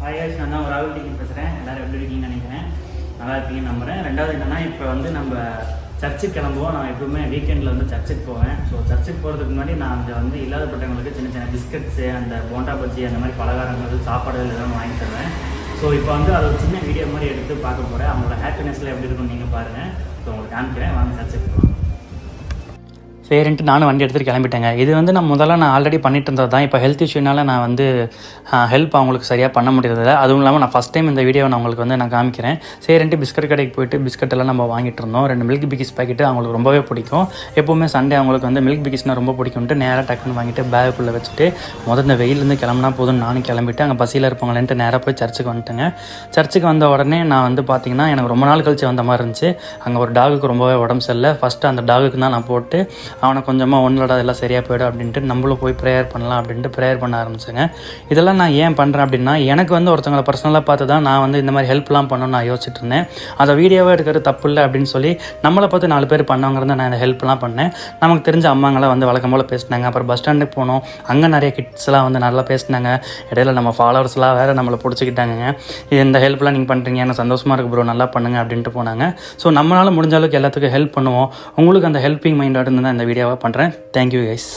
நான் தான் ஒரு ராகுல் டிக்கெட் பேசுகிறேன். எல்லோரும் எப்படி இருக்கீங்கன்னு நினைக்கிறேன். நல்லா இருப்பீங்கன்னு நம்புகிறேன். ரெண்டாவது என்னென்னா, இப்போ வந்து நம்ம சர்ச்சுக்கு கிளம்புவோம். நான் எப்பவுமே வீக்கெண்டில் வந்து சர்ச்சுக்கு போவேன். ஸோ சர்ச்சுக்கு போகிறதுக்கு முன்னாடி நான் அங்கே வந்து இல்லாதப்பட்டவங்களுக்கு சின்ன சின்ன பிஸ்கட்ஸு, அந்த போண்டா பஜ்ஜி, அந்த மாதிரி பலகாரங்கள், சாப்பாடுகள் எல்லாம் வாங்கி தருவேன். ஸோ இப்போ வந்து அதை ஒரு சின்ன வீடியோ மாதிரி எடுத்து பார்க்க போகிறேன். அவங்களோட ஹாப்பினஸில் எப்படி இருக்குன்னு நீங்கள் பாருங்கள். ஸோ உங்களுக்கு காமிக்கிறேன், வாங்க சர்ச்சுக்கு போகலாம். சரின்ட்டு நானும் வண்டி எடுத்துகிட்டு கிளம்பிட்டேங்க. இது வந்து நான் ஆல்ரெடி பண்ணிட்டு இருந்தது தான். இப்போ ஹெல்த் இஷ்யூனால நான் வந்து ஹெல்ப் அவங்களுக்கு சரியாக பண்ண முடியறதில்ல. அதுவும் இல்லாமல் நான் ஃபஸ்ட் டைம் இந்த வீடியோவை நான் உங்களுக்கு வந்து நான் காமிக்கிறேன். சரின்ட்டு பிஸ்கட் கடைக்கு போயிட்டு பிஸ்கட் எல்லாம் நம்ம வாங்கிட்டு இருந்தோம். 2 மில்க் பிகிஸ் பாக்கெட்டு அவங்களுக்கு ரொம்பவே பிடிக்கும். எப்போவுமே சண்டே அவங்களுக்கு வந்து மில்க் பிகிஸ்னால் ரொம்ப பிடிக்கும்ட்டு நேராக டக்குன்னு வாங்கிட்டு பேக்குள்ளே வச்சுட்டு இந்த வெயிலேருந்து கிளம்புனா போதும் நானும் கிளம்பிட்டு அங்கே பசியில் இருப்பாங்களேன்ட்டு நேராக போய் சர்ச்சுக்கு வந்துட்டேங்க. சர்ச்சுக்கு வந்த உடனே நான் வந்து பார்த்திங்கன்னா எனக்கு ரொம்ப நாள் கழிச்சு வந்த மாதிரி இருந்துச்சு. அங்கே ஒரு டாகுக்கு ரொம்பவே உடம்பு சரியில்லை. ஃபஸ்ட்டு அந்த டாகுக்கு தான் நான் போட்டு அவனை கொஞ்சமாக ஒன்றோட எல்லாம் சரியாக போய்டும் அப்படின்ட்டு நம்மளும் போய் ப்ரேயர் பண்ணலாம் அப்படின்ட்டு ப்ரேயர் பண்ண ஆரம்பிச்சேங்க. இதெல்லாம் நான் ஏன் பண்ணுறேன் அப்படின்னா, எனக்கு வந்து ஒருத்தவங்களை பர்சனலாக பார்த்து தான் நான் வந்து இந்த மாதிரி ஹெல்ப்லாம் பண்ணணும்னு நான் யோசிச்சுட்டு இருந்தேன். அதை வீடியோவாக எடுக்கிறது தப்பு இல்லை அப்படின்னு சொல்லி நம்மளை பார்த்து 4 பேர் பண்ணவங்கிறத நான் இந்த ஹெல்ப்லாம் பண்ணேன். நமக்கு தெரிஞ்ச அம்மாங்களாம் வந்து வழக்கம் போல் பேசினாங்க. அப்புறம் பஸ் ஸ்டாண்டுக்கு போனோம். அங்கே நிறைய கிட்ஸ்லாம் வந்து நல்லா பேசினாங்க. இடையில நம்ம ஃபாலோவர்ஸ்லாம் வேறு நம்மளை பிடிச்சிக்கிட்டாங்க. இந்த ஹெல்ப்லாம் நீங்கள் பண்ணுறீங்க, எனக்கு சந்தோஷமாக இருக்கு ப்ரோ, நல்லா பண்ணுங்க அப்படின்ட்டு போனாங்க. ஸோ நம்மளால் முடிஞ்ச அளவுக்கு எல்லாத்துக்கும் ஹெல்ப் பண்ணுவோம். உங்களுக்கு அந்த ஹெல்ப்பிங் மைண்டோட இருந்து தான் இந்த வீடியோவை பண்ணுறேன். Thank you guys.